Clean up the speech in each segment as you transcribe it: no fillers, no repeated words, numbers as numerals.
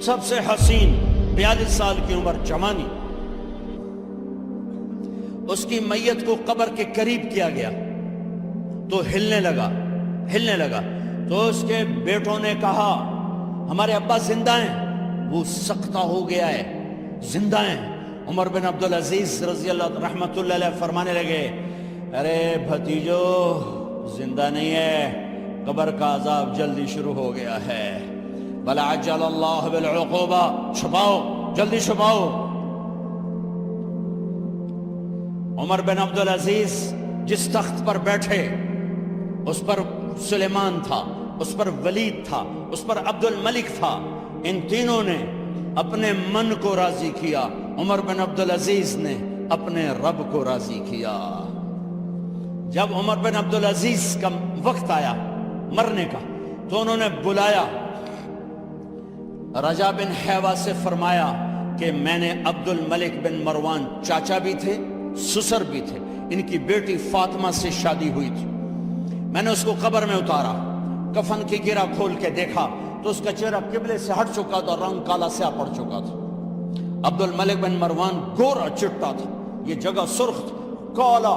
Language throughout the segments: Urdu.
سب سے حسین 42 سال کی عمر جوانی، اس کی میت کو قبر کے قریب کیا گیا تو ہلنے لگا تو اس کے بیٹوں نے کہا ہمارے ابا زندہ ہیں، وہ سختہ ہو گیا ہے، زندہ ہیں۔ عمر بن عبدالعزیز رضی اللہ رحمت اللہ علیہ فرمانے لگے ارے بھتیجو زندہ نہیں ہے، قبر کا عذاب جلدی شروع ہو گیا ہے، بل عجل اللہ بالعقوبہ، چھپاؤ جلدی چھپاؤ۔ عمر بن عبدالعزیز جس تخت پر بیٹھے اس پر سلیمان تھا، اس پر ولید تھا، اس پر عبد الملک تھا، ان تینوں نے اپنے من کو راضی کیا، عمر بن عبدالعزیز نے اپنے رب کو راضی کیا۔ جب عمر بن عبدالعزیز کا وقت آیا مرنے کا تو انہوں نے بلایا رجا بن حیوہ سے، فرمایا کہ میں نے عبد الملک بن مروان چاچا بھی تھے سسر بھی تھے، ان کی بیٹی فاطمہ سے شادی ہوئی تھی، میں نے اس کو قبر میں اتارا، کفن کی گرہ کھول کے دیکھا تو اس کا چہرہ قبلے سے ہٹ چکا تھا، رنگ کالا سیاہ پڑ چکا تھا۔ عبد الملک بن مروان گورا چٹا تھا، یہ جگہ سرخ تھی، کالا۔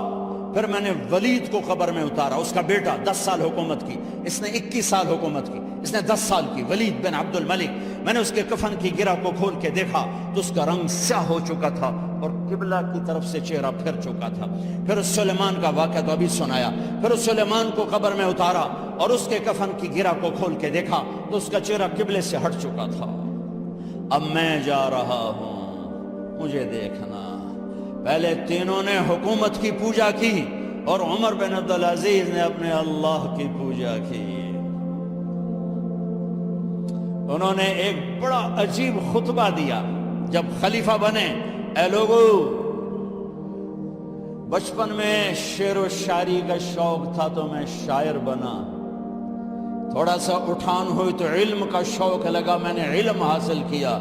پھر میں نے ولید کو قبر میں اتارا، اس کا بیٹا 10 سال حکومت کی، اس نے 21 سال حکومت کی، اس نے 10 سال کی، ولید بن عبد الملک۔ میں نے اس کے کفن کی گرہ کو کھول کے دیکھا تو اس کا رنگ سیاہ ہو چکا تھا اور قبلہ کی طرف سے چہرہ پھر چکا تھا۔ پھر اس سلیمان کا واقعہ تو ابھی سنایا، پھر اس سلیمان کو قبر میں اتارا اور اس کے کفن کی گرہ کو کھول کے دیکھا تو اس کا چہرہ قبلے سے ہٹ چکا تھا۔ اب میں جا رہا ہوں، مجھے دیکھنا۔ پہلے تینوں نے حکومت کی پوجا کی اور عمر بن عبدالعزیز نے اپنے اللہ کی پوجا کی۔ انہوں نے ایک بڑا عجیب خطبہ دیا جب خلیفہ بنے، اے لوگو بچپن میں شعر و شاعری کا شوق تھا تو میں شاعر بنا، تھوڑا سا اٹھان ہوئی تو علم کا شوق لگا، میں نے علم حاصل کیا،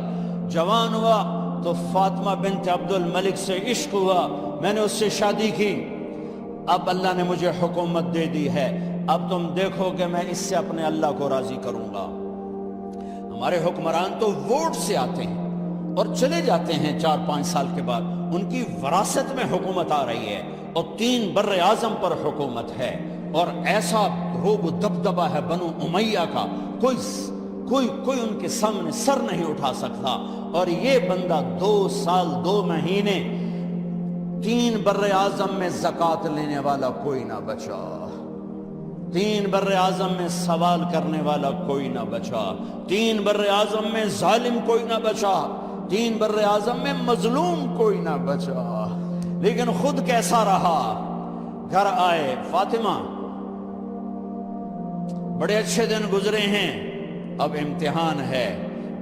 جوان ہوا تو فاطمہ بنت عبد الملک سے عشق ہوا، میں نے اس سے شادی کی، اب اللہ نے مجھے حکومت دے دی ہے، اب تم دیکھو کہ میں اس سے اپنے اللہ کو راضی کروں گا۔ ہمارے حکمران تو ووٹ سے آتے ہیں اور چلے جاتے ہیں 4-5 سال کے بعد، ان کی وراثت میں حکومت آ رہی ہے اور 3 بر اعظم پر حکومت ہے اور ایسا روب دبدبہ ہے بنو امیہ کا، کوئی ان کے سامنے سر نہیں اٹھا سکتا، اور یہ بندہ 2 سال 2 مہینے 3 بر اعظم میں زکوٰۃ لینے والا کوئی نہ بچا، 3 بر اعظم میں سوال کرنے والا کوئی نہ بچا، 3 بر اعظم میں ظالم کوئی نہ بچا، 3 بر اعظم میں مظلوم کوئی نہ بچا، لیکن خود کیسا رہا؟ گھر آئے، فاطمہ بڑے اچھے دن گزرے ہیں، اب امتحان ہے،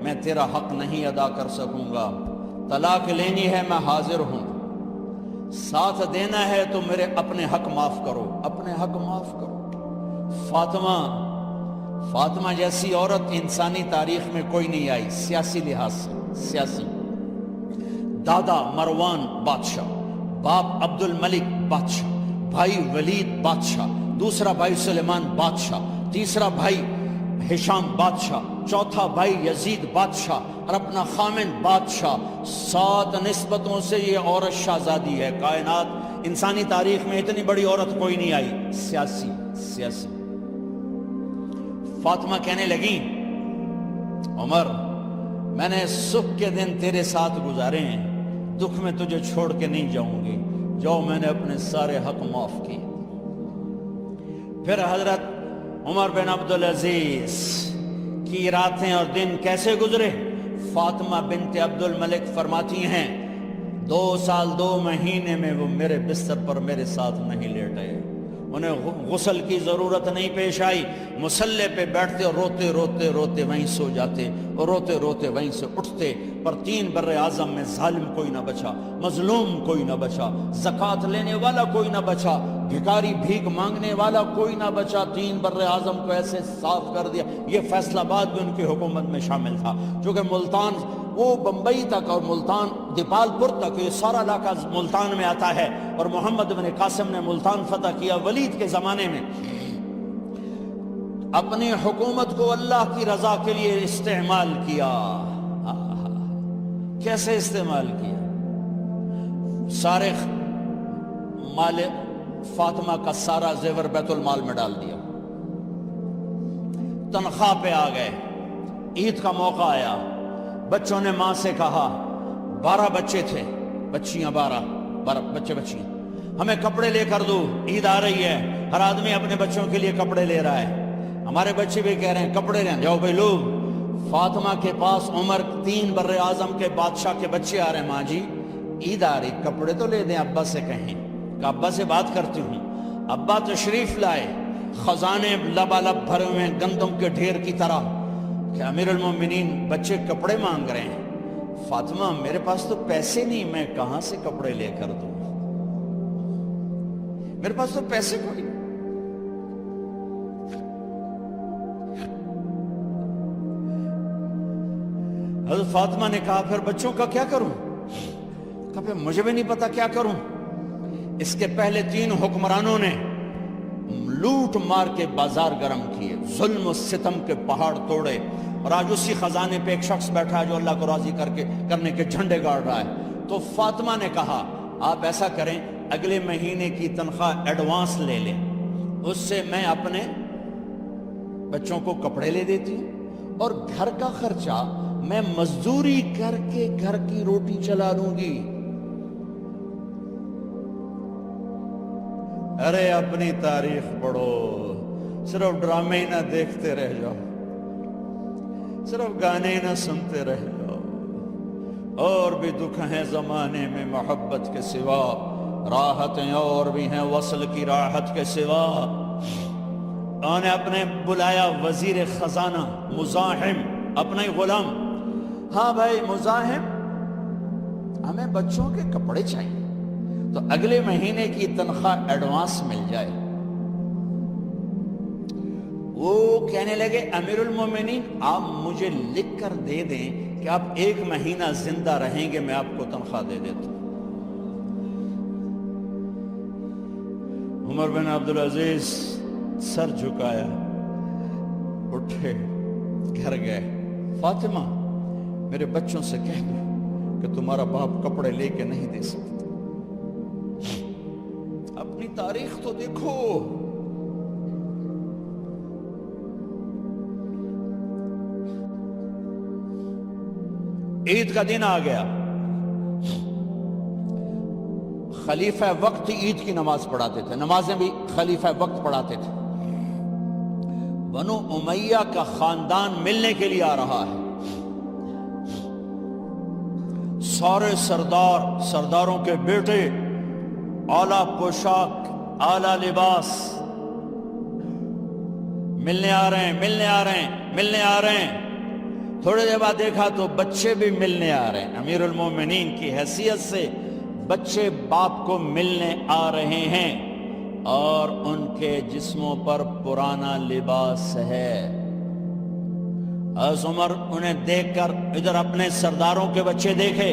میں تیرا حق نہیں ادا کر سکوں گا، طلاق لینی ہے میں حاضر ہوں، ساتھ دینا ہے تو میرے اپنے حق معاف کرو، اپنے حق معاف کرو۔ فاطمہ جیسی عورت انسانی تاریخ میں کوئی نہیں آئی، سیاسی لحاظ سے، سیاسی، دادا مروان بادشاہ، باپ عبد الملک بادشاہ، بھائی ولید بادشاہ، دوسرا بھائی سلیمان بادشاہ، تیسرا بھائی ہشام بادشاہ، چوتھا بھائی یزید بادشاہ اور اپنا خامن بادشاہ، 7 نسبتوں سے یہ عورت شہزادی ہے۔ کائنات انسانی تاریخ میں اتنی بڑی عورت کوئی نہیں آئی، سیاسی۔ فاطمہ کہنے لگی عمر میں نے سکھ کے دن تیرے ساتھ گزارے ہیں، دکھ میں تجھے چھوڑ کے نہیں جاؤں گی، جو میں نے اپنے سارے حق معاف کیے۔ پھر حضرت عمر بن عبدالعزیز کی راتیں اور دن کیسے گزرے؟ فاطمہ بنت عبد الملک فرماتی ہیں 2 سال 2 مہینے میں وہ میرے بستر پر میرے ساتھ نہیں لیٹے، انہیں غسل کی ضرورت نہیں پیش آئی، مصلے پہ بیٹھتے اور روتے وہیں سو جاتے اور روتے وہیں سے اٹھتے، پر 3 بر اعظم میں ظالم کوئی نہ بچا، مظلوم کوئی نہ بچا، زکوٰۃ لینے والا کوئی نہ بچا، بھکاری بھیک مانگنے والا کوئی نہ بچا، 3 بر اعظم کو ایسے صاف کر دیا۔ یہ فیصل آباد بھی ان کی حکومت میں شامل تھا، چونکہ ملتان وہ بمبئی تک اور ملتان دیپال پور تک، یہ سارا علاقہ ملتان میں آتا ہے، اور محمد بن قاسم نے ملتان فتح کیا ولید کے زمانے میں۔ اپنی حکومت کو اللہ کی رضا کے لیے استعمال کیا، کیسے استعمال کیا؟ سارے مال فاطمہ کا سارا زیور بیت المال میں ڈال دیا، تنخواہ پہ آ گئے، عید کا موقع آیا، بچوں نے ماں سے کہا، 12 بچے تھے، بچیاں 12 بچے بچیاں، ہمیں کپڑے لے کر دو، عید آ رہی ہے، ہر آدمی اپنے بچوں کے لیے کپڑے لے رہا ہے، ہمارے بچے بھی کہہ رہے ہیں کپڑے لیں، جاؤ بھائی لوگ۔ فاطمہ کے پاس عمر 3 بر اعظم کے بادشاہ کے بچے آ رہے ہیں، ماں جی عید آ رہی، کپڑے تو لے دیں، ابا سے کہیں کہ ابا سے بات کرتی ہوں۔ ابا تشریف لائے، خزانے لبالب بھرے ہوئے گندم کے ڈھیر کی طرح، کہ امیر المومنین بچے کپڑے مانگ رہے ہیں۔ فاطمہ میرے پاس تو پیسے نہیں، میں کہاں سے کپڑے لے کر دوں، میرے پاس تو پیسے کوئی۔ حضرت فاطمہ نے کہا پھر بچوں کا کیا کروں؟ کہا پھر مجھے بھی نہیں پتا کیا کروں۔ اس کے پہلے 3 حکمرانوں نے لوٹ مار کے بازار گرم کیے، ظلم و ستم کے پہاڑ توڑے، اور آج اسی خزانے پہ ایک شخص بیٹھا ہے جو اللہ کو راضی کرنے کے جھنڈے گاڑ رہا ہے۔ تو فاطمہ نے کہا آپ ایسا کریں، اگلے مہینے کی تنخواہ ایڈوانس لے لیں، اس سے میں اپنے بچوں کو کپڑے لے دیتی ہوں، اور گھر کا خرچہ میں مزدوری کر کے گھر کی روٹی چلا لوں گی۔ ارے اپنی تاریخ پڑھو، صرف ڈرامے ہی نہ دیکھتے رہ جاؤ، صرف گانے نہ سنتے رہ جاؤ، اور بھی دکھ ہیں زمانے میں محبت کے سوا، راحتیں اور بھی ہیں وصل کی راحت کے سوا۔ انہوں نے اپنے بلایا وزیر خزانہ مزاحم، اپنا ہی غلام، ہاں بھائی مزاحم ہمیں بچوں کے کپڑے چاہیے، تو اگلے مہینے کی تنخواہ ایڈوانس مل جائے۔ وہ کہنے لگے امیر المومنین آپ مجھے لکھ کر دے دیں کہ آپ 1 مہینہ زندہ رہیں گے، میں آپ کو تنخواہ دے دیتا ہوں۔ عمر بن عبدالعزیز سر جھکایا، اٹھے، گھر گئے، فاطمہ میرے بچوں سے کہہ دو کہ تمہارا باپ کپڑے لے کے نہیں دے سکتا۔ اپنی تاریخ تو دیکھو، عید کا دن آ گیا، خلیفہ وقت عید کی نماز پڑھاتے تھے، نمازیں بھی خلیفہ وقت پڑھاتے تھے۔ بنو امیہ کا خاندان ملنے کے لیے آ رہا ہے، سارے سرداروں کے بیٹے اعلیٰ پوشاک، اعلیٰ لباس، ملنے آ رہے ہیں۔ تھوڑے دیر بعد دیکھا تو بچے بھی ملنے آ رہے ہیں، امیر المومنین کی حیثیت سے بچے باپ کو ملنے آ رہے ہیں، اور ان کے جسموں پر پرانا لباس ہے۔ حضرت عمر انہیں دیکھ کر ادھر اپنے سرداروں کے بچے دیکھے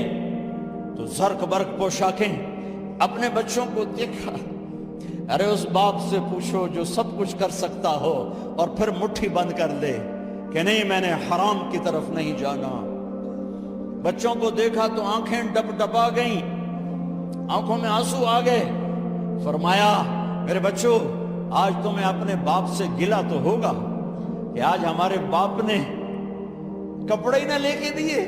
تو زرق برق پوشاکیں، اپنے بچوں کو دیکھا۔ ارے اس باپ سے پوچھو جو سب کچھ کر سکتا ہو اور پھر مٹھی بند کر دے کہ نہیں میں نے حرام کی طرف نہیں جانا۔ بچوں کو دیکھا تو آنکھیں ڈب ڈبا گئیں، آنکھوں میں آنسو آ گئے۔ فرمایا میرے بچوں آج تمہیں اپنے باپ سے گلہ تو ہوگا کہ آج ہمارے باپ نے کپڑے ہی نہ لے کے دیے۔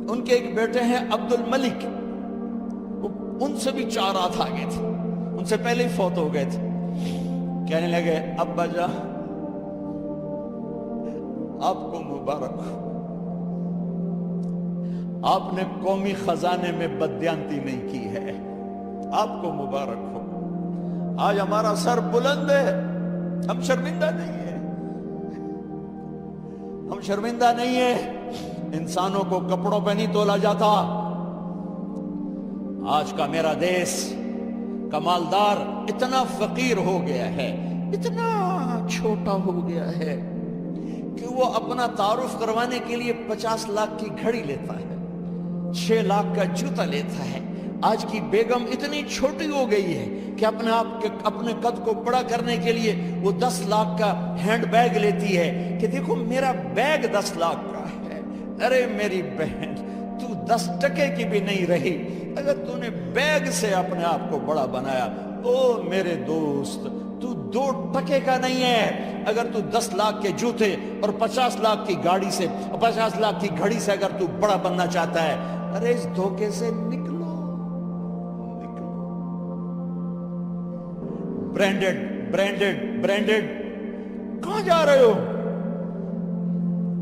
ان کے ایک بیٹے ہیں عبد الملک، ان سے بھی 4 ہاتھ آگے تھے، ان سے پہلے ہی فوت ہو گئے تھے۔ کہنے لگے ابا جان آپ کو مبارک ہو، آپ نے قومی خزانے میں بددیانتی نہیں کی ہے، آپ کو مبارک ہو۔ آج ہمارا سر بلند ہے، ہم شرمندہ نہیں ہیں، ہم شرمندہ نہیں ہیں۔ انسانوں کو کپڑوں پہ نہیں تولا جاتا۔ آج کا میرا دیس کا مالدار اتنا فقیر ہو گیا ہے، اتنا چھوٹا ہو گیا ہے کہ وہ اپنا تعارف کروانے کے لیے 50 لاکھ کی گھڑی لیتا ہے، 6 لاکھ کا جوتا لیتا ہے۔ آج کی بیگم اتنی چھوٹی ہو گئی ہے کہ اپنے قد کو بڑا کرنے کے لیے وہ 10 لاکھ کا ہینڈ بیگ لیتی ہے کہ دیکھو میرا بیگ 10 لاکھ کا ہے۔ ارے میری بہن، تو 10 ٹکے کی بھی نہیں رہی، اگر تو نے بیگ سے اپنے آپ کو بڑا بنایا، او میرے دوست تو 2 ٹکے کا نہیں ہے۔ اگر تو 10 لاکھ کے جوتے اور 50 لاکھ کی گاڑی سے اور 50 لاکھ کی گھڑی سے اگر تو بڑا بننا چاہتا ہے، ارے اس دھوکے سے نکلو۔ برینڈڈ برینڈڈ برینڈڈ، کہاں جا رہے ہو؟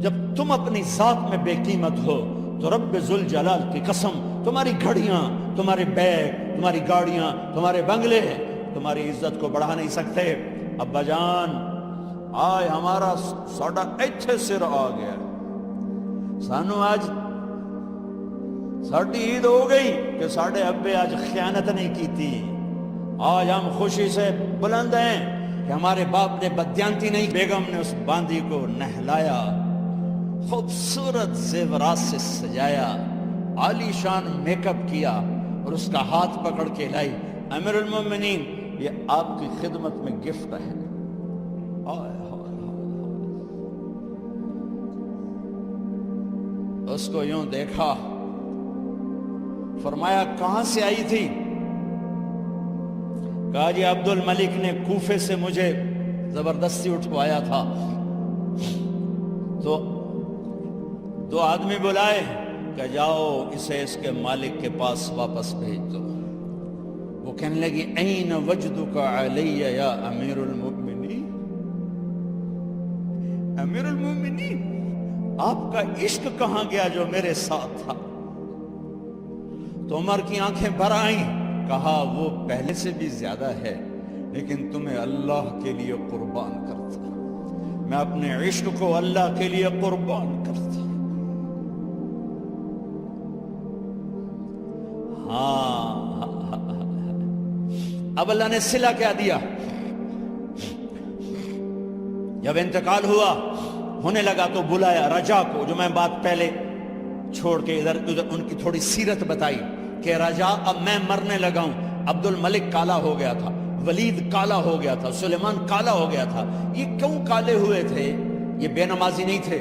جب تم اپنی ذات میں بے قیمت ہو تو رب ذوالجلال کی قسم، تمہاری گھڑیاں، تمہارے بیگ، تمہاری گاڑیاں، تمہارے بنگلے تمہاری عزت کو بڑھا نہیں سکتے۔ ابا جان، آج ہمارا ساڑا ایتھے سر آ گیا، سانو آج ساڑی عید ہو گئی کہ ساڑے ابے آج خیانت نہیں کی تھی۔ آج ہم خوشی سے بلند ہیں کہ ہمارے باپ نے بدیانتی نہیں، بیگم نے اس باندی کو نہلایا، خوبصورت زیورات سے سجایا، عالی شان میک اپ کیا اور اس کا ہاتھ پکڑ کے لائی، امیر المومنین یہ آپ کی خدمت میں گفٹ ہے۔ اس کو یوں دیکھا، فرمایا کہاں سے آئی تھی؟ کہا جی عبد الملک نے کوفے سے مجھے زبردستی اٹھوایا تھا، تو 2 آدمی بلائے کہ جاؤ اسے اس کے مالک کے پاس واپس بھیج دو۔ وہ کہنے لگی این وجدک علی یا امیر المؤمنین، امیر المؤمنین آپ کا عشق کہاں گیا جو میرے ساتھ تھا؟ تو عمر کی آنکھیں بھر آئیں، کہا وہ پہلے سے بھی زیادہ ہے، لیکن تمہیں اللہ کے لیے قربان کرتا، میں اپنے عشق کو اللہ کے لیے قربان کرتا۔ ہاں اب اللہ نے صلہ کیا دیا؟ جب انتقال ہوا ہونے لگا تو بلایا رجا کو، جو میں بات پہلے چھوڑ کے ادھر ان کی تھوڑی سیرت بتائی کہ رجا اب میں مرنے لگا ہوں، عبد الملک کالا ہو گیا تھا، ولید کالا ہو گیا تھا، سلیمان کالا ہو گیا تھا۔ یہ کیوں کالے ہوئے تھے؟ یہ بے نمازی نہیں تھے،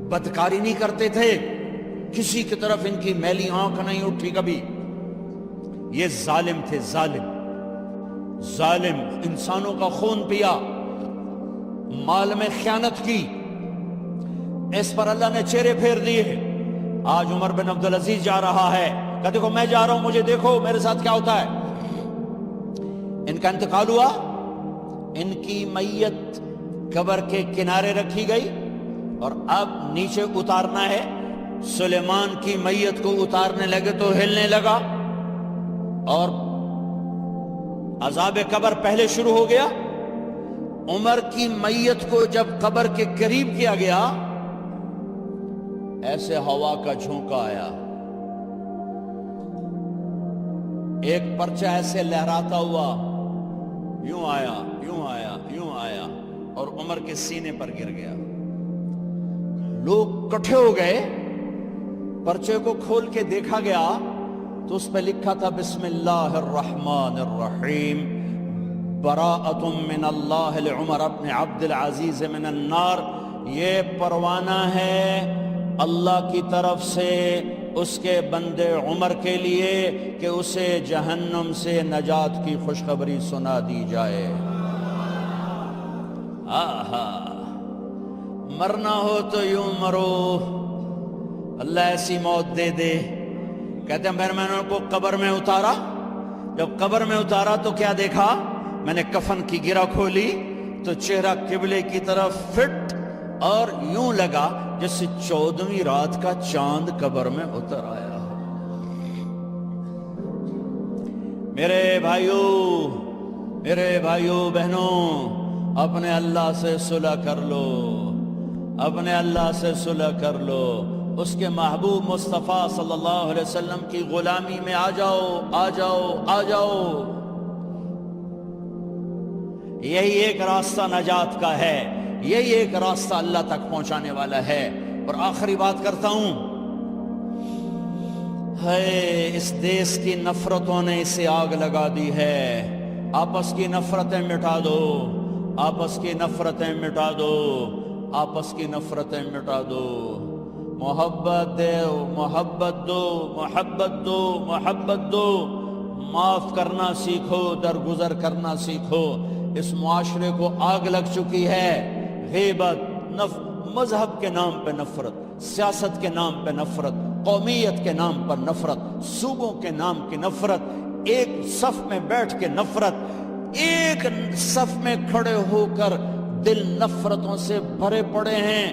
بدکاری نہیں کرتے تھے، کسی کی طرف ان کی میلی آنکھ نہیں اٹھی کبھی۔ یہ ظالم تھے، ظالم ظالم، انسانوں کا خون پیا، مال میں خیانت کی، اس پر اللہ نے چہرے پھیر دیے۔ آج عمر بن عبدالعزیز جا رہا ہے کہ دیکھو میں جا رہا ہوں، مجھے دیکھو میرے ساتھ کیا ہوتا ہے۔ ان کا انتقال ہوا، ان کی میت قبر کے کنارے رکھی گئی اور اب نیچے اتارنا ہے۔ سلیمان کی میت کو اتارنے لگے تو ہلنے لگا اور عذاب قبر پہلے شروع ہو گیا۔ عمر کی میت کو جب قبر کے قریب کیا گیا، ایسے ہوا کا جھونکا آیا، ایک پرچہ ایسے لہراتا ہوا یوں آیا یوں آیا یوں آیا اور عمر کے سینے پر گر گیا۔ لوگ کٹھے ہو گئے، پرچے کو کھول کے دیکھا گیا تو اس پہ لکھا تھا بسم اللہ الرحمن الرحیم، براءۃ من اللہ لعمر بن عبد العزیز من النار۔ یہ پروانہ ہے اللہ کی طرف سے اس کے بندے عمر کے لیے کہ اسے جہنم سے نجات کی خوشخبری سنا دی جائے۔ آہا، مرنا ہو تو یوں مرو، اللہ ایسی موت دے دے۔ کہتے ہیں میں نے ان کو قبر میں اتارا، جب قبر میں اتارا تو کیا دیکھا؟ میں نے کفن کی گرہ کھولی تو چہرہ قبلے کی طرف فٹ اور یوں لگا جیسے 14ویں رات کا چاند قبر میں اتر آیا۔ میرے بھائیوں بہنوں، اپنے اللہ سے صلح کر لو، اپنے اللہ سے صلح کر لو، اس کے محبوب مصطفیٰ صلی اللہ علیہ وسلم کی غلامی میں آ جاؤ آ جاؤ آ جاؤ۔ یہی ایک راستہ نجات کا ہے، یہی ایک راستہ اللہ تک پہنچانے والا ہے۔ اور آخری بات کرتا ہوں، اس دیس کی نفرتوں نے اسے آگ لگا دی ہے۔ آپس کی نفرتیں مٹا دو، آپس کی نفرتیں مٹا دو، آپس کی نفرتیں مٹا دو۔ محبت دو، محبت دو، محبت دو، محبت دو، معاف کرنا سیکھو، درگزر کرنا سیکھو۔ اس معاشرے کو آگ لگ چکی ہے، غیبت، مذہب کے نام پہ نفرت، سیاست کے نام پہ نفرت، قومیت کے نام پر نفرت، صوبوں کے نام کی نفرت، ایک صف میں بیٹھ کے نفرت، ایک صف میں کھڑے ہو کر دل نفرتوں سے بھرے پڑے ہیں،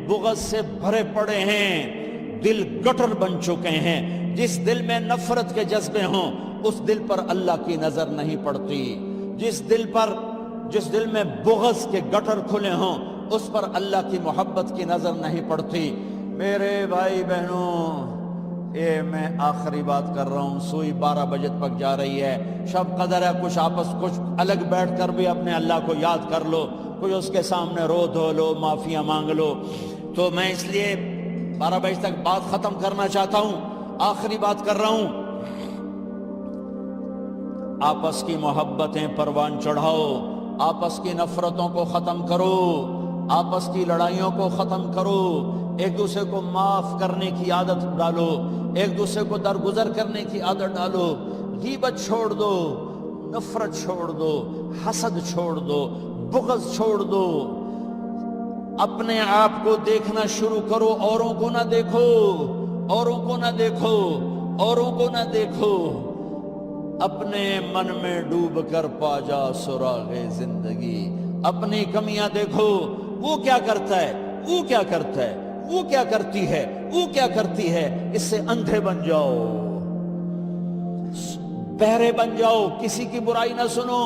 بغض سے بھرے پڑے ہیں، دل گٹر بن چکے ہیں۔ جس دل میں نفرت کے جذبے ہوں اس دل پر اللہ کی نظر نہیں پڑتی، جس دل میں بغض کے گٹر کھلے ہوں اس پر اللہ کی محبت کی نظر نہیں پڑتی۔ میرے بھائی بہنوں، یہ میں آخری بات کر رہا ہوں، سوئی 12 بجے تک جا رہی ہے، شب قدر ہے، کچھ الگ بیٹھ کر بھی اپنے اللہ کو یاد کر لو، کوئی اس کے سامنے رو دھو لو، معافیاں مانگ لو۔ تو میں اس لیے 12 بجے تک بات ختم کرنا چاہتا ہوں، آخری بات کر رہا ہوں، آپس کی محبتیں پروان چڑھاؤ، آپس کی نفرتوں کو ختم کرو، آپس کی لڑائیوں کو ختم کرو، ایک دوسرے کو معاف کرنے کی عادت ڈالو، ایک دوسرے کو درگزر کرنے کی عادت ڈالو، غیبت چھوڑ دو، نفرت چھوڑ دو، حسد چھوڑ دو، بغض چھوڑ دو، اپنے آپ کو دیکھنا شروع کرو، اوروں کو نہ دیکھو، اوروں کو نہ دیکھو، اوروں کو نہ دیکھو، اپنے من میں ڈوب کر پا جا سراغ زندگی، اپنی کمیاں دیکھو، وہ کیا کرتا ہے، وہ کیا کرتا ہے، وہ کیا کرتی ہے، وہ کیا کرتی ہے، اس سے اندھے بن جاؤ، بہرے بن جاؤ، کسی کی برائی نہ سنو،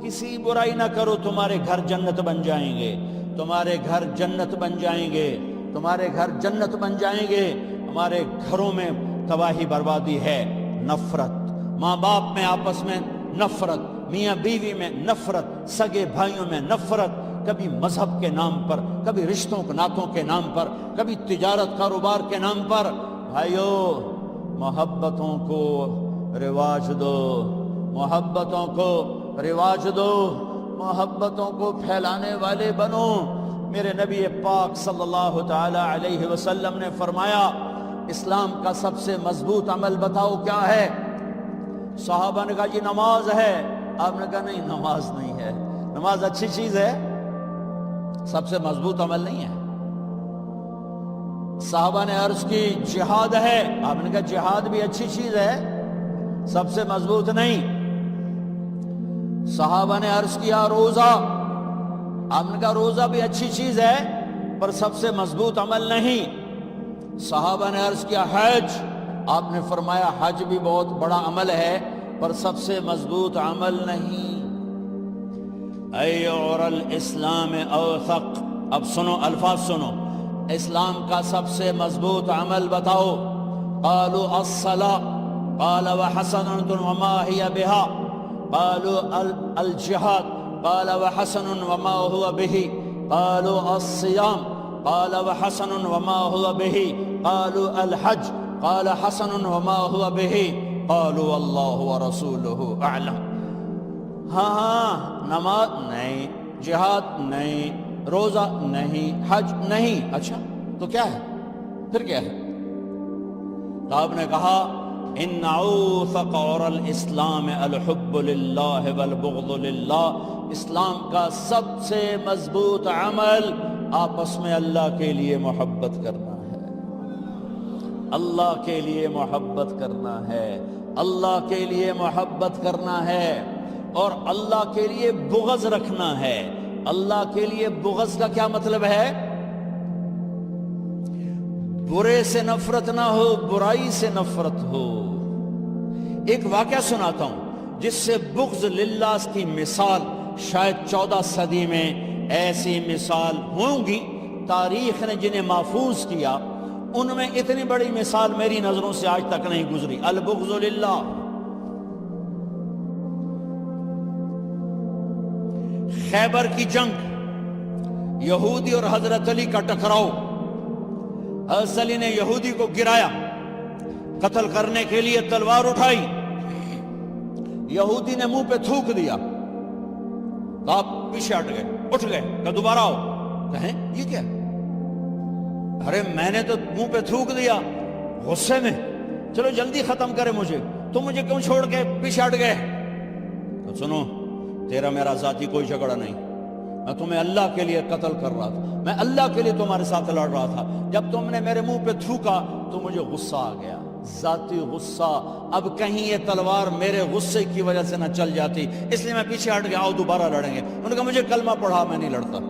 کسی برائی نہ کرو، تمہارے گھر جنت بن جائیں گے، تمہارے گھر جنت بن جائیں گے، تمہارے گھر جنت بن جائیں گے۔ ہمارے گھروں میں تباہی بربادی ہے، نفرت، ماں باپ میں آپس میں نفرت، میاں بیوی میں نفرت، سگے بھائیوں میں نفرت، کبھی مذہب کے نام پر، کبھی رشتوں ناتوں کے نام پر، کبھی تجارت کاروبار کے نام پر۔ بھائیو، محبتوں کو رواج دو، محبتوں کو رواج دو، محبتوں کو پھیلانے والے بنو۔ میرے نبی پاک صلی اللہ تعالی علیہ وسلم نے فرمایا، اسلام کا سب سے مضبوط عمل بتاؤ کیا ہے؟ صحابہ نے کہا جی نماز ہے۔ آپ نے کہا نہیں، نماز نہیں ہے، نماز اچھی چیز ہے، سب سے مضبوط عمل نہیں ہے۔ صحابہ نے عرض کی جہاد ہے، آپ نے کہا جہاد بھی اچھی چیز ہے، سب سے مضبوط نہیں۔ صحابہ نے عرض کیا روزہ، آپ نے کہا روزہ بھی اچھی چیز ہے پر سب سے مضبوط عمل نہیں۔ صحابہ نے عرض کیا حج، آپ نے فرمایا حج بھی بہت بڑا عمل ہے پر سب سے مضبوط عمل نہیں۔ ایعر الاسلام اوثق، اب سنو الفاظ سنو، اسلام کا سب سے مضبوط عمل بتاؤ۔ قالوا الصلاة قال وحسن وما هي بها، قالوا الجهاد قال وحسن وما هو به، قالوا الصيام قال وحسن وما هو به، قالوا الحج قال حسن وما هو به، قالوا اللہ ورسولہ اعلم۔ ہاں نماز نہیں، جہاد نہیں، روزہ نہیں، حج نہیں، اچھا تو کیا ہے؟ پھر کیا ہے؟ تو آپ نے کہا ان اوثق اور الاسلام الحب للہ والبغض للہ، اسلام کا سب سے مضبوط عمل آپس میں اللہ کے لیے محبت کرنا ہے، اللہ کے لیے محبت کرنا ہے، اللہ کے لیے محبت کرنا ہے، اور اللہ کے لیے بغض رکھنا ہے۔ اللہ کے لیے بغض کا کیا مطلب ہے؟ برے سے نفرت نہ ہو، برائی سے نفرت ہو۔ ایک واقعہ سناتا ہوں جس سے بغض للہ کی مثال شاید 14 صدی میں ایسی مثال ہوں گی، تاریخ نے جنہیں محفوظ کیا ان میں اتنی بڑی مثال میری نظروں سے آج تک نہیں گزری۔ البغض للہ، خیبر کی جنگ، یہودی اور حضرت علی کا ٹکراؤ، حضرت علی نے یہودی کو گرایا، قتل کرنے کے لیے تلوار اٹھائی، یہودی نے منہ پہ تھوک دیا، تو آپ پیچھے ہٹ گئے، اٹھ گئے کہ دوبارہ آؤ، کہیں یہ کیا؟ ارے میں نے تو منہ پہ تھوک دیا غصے میں، چلو جلدی ختم کرے مجھے، تم مجھے کیوں چھوڑ کے پیچھے ہٹ گئے؟ تو سنو، تیرا میرا ذاتی کوئی جھگڑا نہیں، میں تمہیں اللہ کے لیے قتل کر رہا تھا، میں اللہ کے لیے تمہارے ساتھ لڑ رہا تھا، جب تم نے میرے منہ پہ تھوکا تو مجھے غصہ آ گیا، ذاتی غصہ، اب کہیں یہ تلوار میرے غصے کی وجہ سے نہ چل جاتی، اس لیے میں پیچھے ہٹ گیا، آؤ دوبارہ لڑیں گے۔ انہوں نے کہا مجھے کلمہ پڑھا، میں نہیں لڑتا۔